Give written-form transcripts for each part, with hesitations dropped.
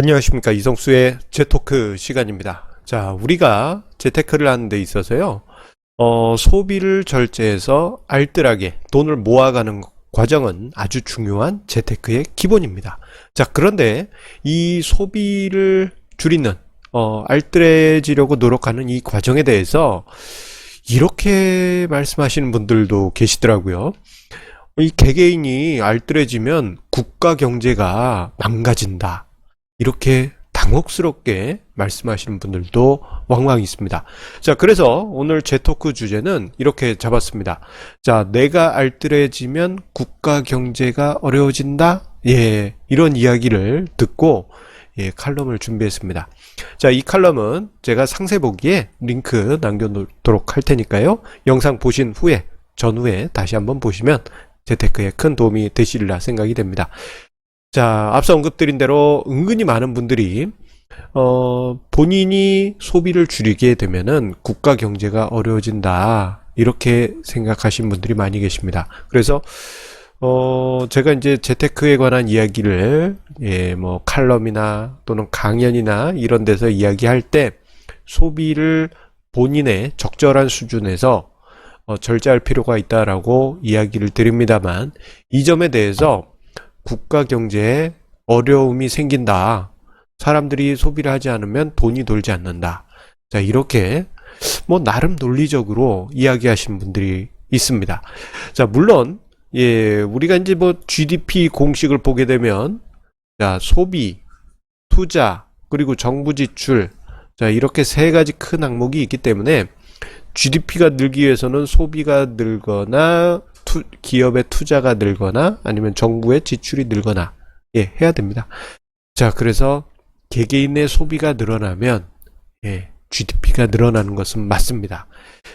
안녕하십니까. 이성수의 재토크 시간입니다. 자, 우리가 재테크를 하는 데 있어서요, 소비를 절제해서 알뜰하게 돈을 모아가는 과정은 아주 중요한 재테크의 기본입니다. 자, 그런데 이 소비를 줄이는, 알뜰해지려고 노력하는 이 과정에 대해서 이렇게 말씀하시는 분들도 계시더라고요. 이 개개인이 알뜰해지면 국가 경제가 망가진다. 이렇게 당혹스럽게 말씀하시는 분들도 왕왕 있습니다. 자, 그래서 오늘 제 토크 주제는 이렇게 잡았습니다. 자, 내가 알뜰해지면 국가 경제가 어려워진다? 예, 이런 이야기를 듣고 칼럼을 준비했습니다. 자, 이 칼럼은 제가 상세 보기에 링크 남겨놓도록 할 테니까요. 영상 보신 후에, 전후에 다시 한번 보시면 재테크에 큰 도움이 되시리라 생각이 됩니다. 자, 앞서 언급드린 대로 은근히 많은 분들이 본인이 소비를 줄이게 되면은 국가 경제가 어려워진다, 이렇게 생각하신 분들이 많이 계십니다. 그래서 제가 이제 재테크에 관한 이야기를 뭐 칼럼이나 또는 강연이나 이런 데서 이야기할 때 소비를 본인의 적절한 수준에서 절제할 필요가 있다라고 이야기를 드립니다만, 이 점에 대해서 국가 경제에 어려움이 생긴다, 사람들이 소비를 하지 않으면 돈이 돌지 않는다, 자, 이렇게 뭐 나름 논리적으로 이야기하시는 분들이 있습니다. 자, 물론 우리가 이제 뭐 GDP 공식을 보게 되면, 자, 소비, 투자, 그리고 정부 지출, 자, 이렇게 세 가지 큰 항목이 있기 때문에 GDP가 늘기 위해서는 소비가 늘거나 기업의 투자가 늘거나 아니면 정부의 지출이 늘거나 해야 됩니다. 자, 그래서 개개인의 소비가 늘어나면 GDP가 늘어나는 것은 맞습니다.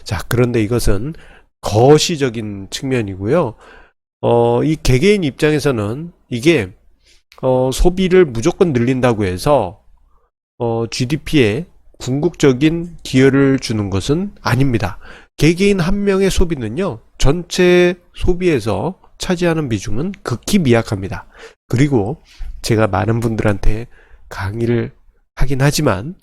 자, 그런데 이것은 거시적인 측면이고요. 이 개개인 입장에서는 이게 소비를 무조건 늘린다고 해서 GDP에 궁극적인 기여를 주는 것은 아닙니다. 개개인 한 명의 소비는요, 전체 소비에서 차지하는 비중은 극히 미약합니다. 그리고 제가 많은 분들한테 강의를 하긴 하지만,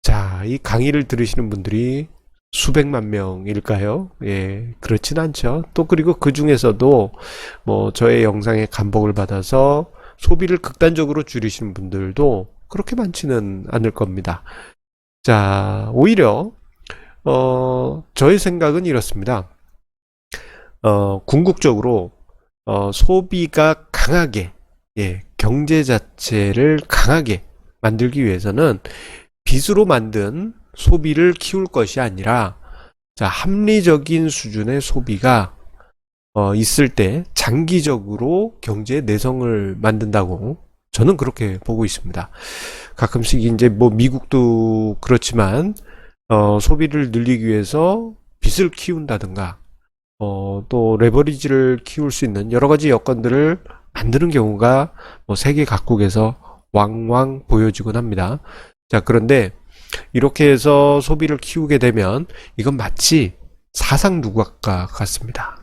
자, 이 강의를 들으시는 분들이 수백만 명일까요? 예, 그렇진 않죠. 또 그리고 그 중에서도 뭐 저의 영상에 감복을 받아서 소비를 극단적으로 줄이시는 분들도 그렇게 많지는 않을 겁니다. 자, 오히려 저의 생각은 이렇습니다. 궁극적으로 소비가 강하게, 경제 자체를 강하게 만들기 위해서는 빚으로 만든 소비를 키울 것이 아니라, 자, 합리적인 수준의 소비가 있을 때 장기적으로 경제의 내성을 만든다고 저는 그렇게 보고 있습니다. 가끔씩 이제 뭐 미국도 그렇지만 소비를 늘리기 위해서 빚을 키운다든가 또 레버리지를 키울 수 있는 여러 가지 여건들을 만드는 경우가 뭐 세계 각국에서 왕왕 보여지곤 합니다. 자, 그런데 이렇게 해서 소비를 키우게 되면 이건 마치 사상 누각과 같습니다.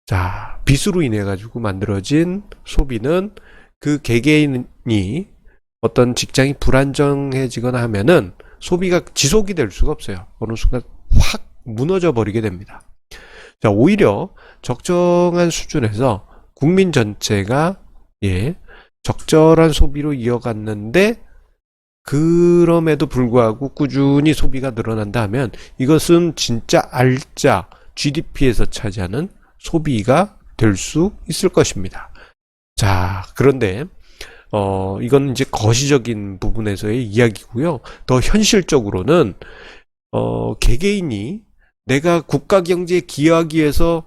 자, 빚으로 인해 가지고 만들어진 소비는 그 개개인이 어떤 직장이 불안정해지거나 하면은 소비가 지속이 될 수가 없어요. 어느 순간 확 무너져 버리게 됩니다. 자, 오히려 적정한 수준에서 국민 전체가 적절한 소비로 이어갔는데, 그럼에도 불구하고 꾸준히 소비가 늘어난다 하면 이것은 진짜 알짜 GDP에서 차지하는 소비가 될 수 있을 것입니다. 자, 그런데 이건 이제 거시적인 부분에서의 이야기고요. 더 현실적으로는 개개인이 내가 국가 경제에 기여하기 위해서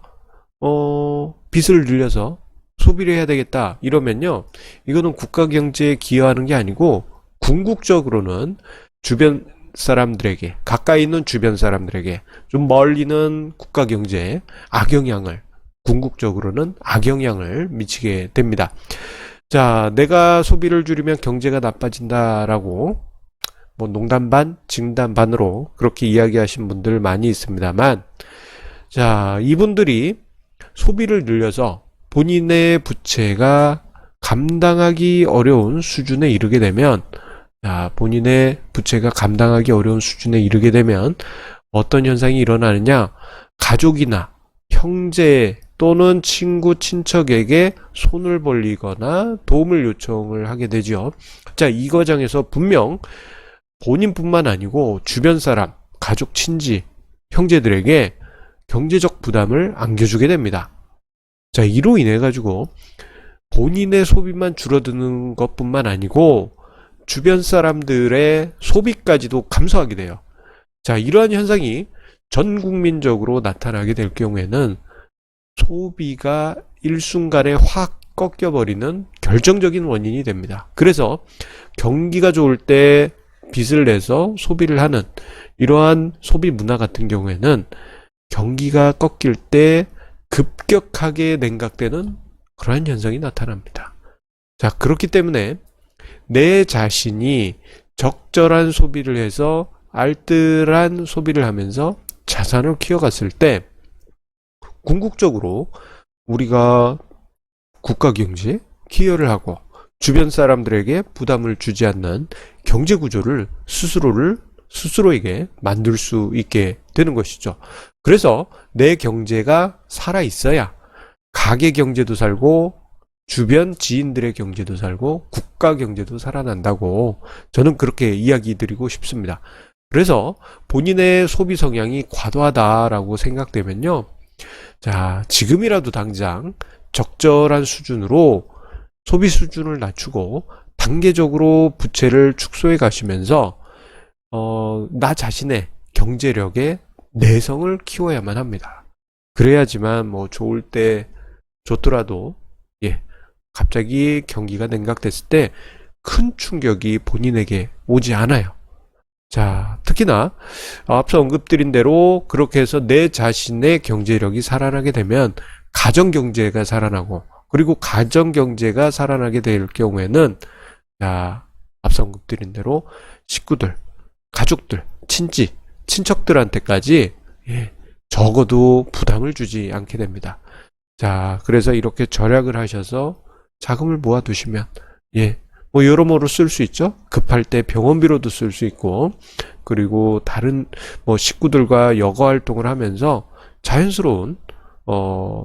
빚을 늘려서 소비를 해야 되겠다 이러면요, 이거는 국가 경제에 기여하는 게 아니고 궁극적으로는 주변 사람들에게, 가까이 있는 주변 사람들에게, 좀 멀리는 국가 경제에 궁극적으로는 악영향을 미치게 됩니다. 자, 내가 소비를 줄이면 경제가 나빠진다라고 뭐 농담 반, 진담 반으로 그렇게 이야기하신 분들 많이 있습니다만, 자, 이분들이 소비를 늘려서 본인의 부채가 감당하기 어려운 수준에 이르게 되면, 자, 본인의 부채가 감당하기 어려운 수준에 이르게 되면 어떤 현상이 일어나느냐? 가족이나 형제 또는 친구, 친척에게 손을 벌리거나 도움을 요청을 하게 되죠. 자, 이 과정에서 분명 본인뿐만 아니고 주변 사람, 가족, 친지, 형제들에게 경제적 부담을 안겨주게 됩니다. 자, 이로 인해 가지고 본인의 소비만 줄어드는 것뿐만 아니고 주변 사람들의 소비까지도 감소하게 돼요. 자, 이러한 현상이 전 국민적으로 나타나게 될 경우에는 소비가 일순간에 확 꺾여버리는 결정적인 원인이 됩니다. 그래서 경기가 좋을 때 빚을 내서 소비를 하는 이러한 소비 문화 같은 경우에는 경기가 꺾일 때 급격하게 냉각되는 그러한 현상이 나타납니다. 자, 그렇기 때문에 내 자신이 적절한 소비를 해서 알뜰한 소비를 하면서 자산을 키워갔을 때 궁극적으로 우리가 국가 경제에 기여를 하고 주변 사람들에게 부담을 주지 않는 경제 구조를 스스로에게 만들 수 있게 되는 것이죠. 그래서 내 경제가 살아 있어야 가계 경제도 살고 주변 지인들의 경제도 살고 국가 경제도 살아난다고 저는 그렇게 이야기 드리고 싶습니다. 그래서 본인의 소비 성향이 과도하다라고 생각되면요. 자, 지금이라도 당장 적절한 수준으로 소비 수준을 낮추고 단계적으로 부채를 축소해 가시면서 나 자신의 경제력의 내성을 키워야만 합니다. 그래야지만 뭐 좋을 때 좋더라도 갑자기 경기가 냉각됐을 때 큰 충격이 본인에게 오지 않아요. 자, 특히나 앞서 언급드린 대로 그렇게 해서 내 자신의 경제력이 살아나게 되면 가정경제가 살아나고 그리고 가정경제가 살아나게 될 경우에는 자, 앞서 언급드린 대로 식구들, 가족들, 친척들한테까지 적어도 부담을 주지 않게 됩니다. 자, 그래서 이렇게 절약을 하셔서 자금을 모아두시면 뭐 여러모로 쓸 수 있죠. 급할 때 병원비로도 쓸 수 있고 그리고 다른 뭐 식구들과 여가 활동을 하면서 자연스러운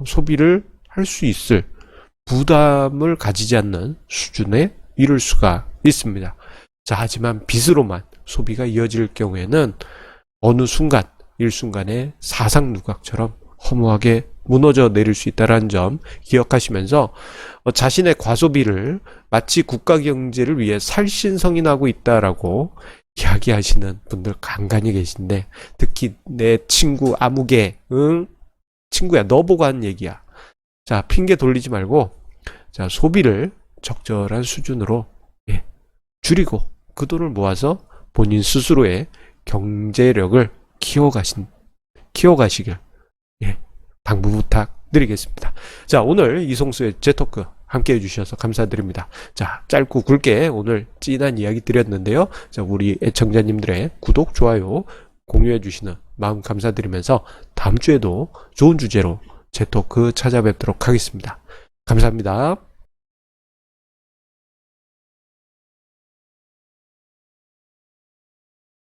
소비를 할 수 있을 부담을 가지지 않는 수준에 이를 수가 있습니다. 자, 하지만 빚으로만 소비가 이어질 경우에는 어느 순간 일순간에 사상누각처럼 허무하게 무너져 내릴 수 있다는 점 기억하시면서 자신의 과소비를 마치 국가 경제를 위해 살신성인하고 있다라고 이야기하시는 분들 간간히 계신데 특히 내 친구 아무개 친구야 너 보고 한 얘기야. 자, 핑계 돌리지 말고 자, 소비를 적절한 수준으로 줄이고 그 돈을 모아서 본인 스스로의 경제력을 키워가시길 당부 부탁드리겠습니다. 자, 오늘 이송수의 재토크 함께 해주셔서 감사드립니다. 자, 짧고 굵게 오늘 찐한 이야기 드렸는데요. 자, 우리 애청자님들의 구독, 좋아요, 공유해 주시는 마음 감사드리면서 다음 주에도 좋은 주제로 재토크 찾아뵙도록 하겠습니다. 감사합니다.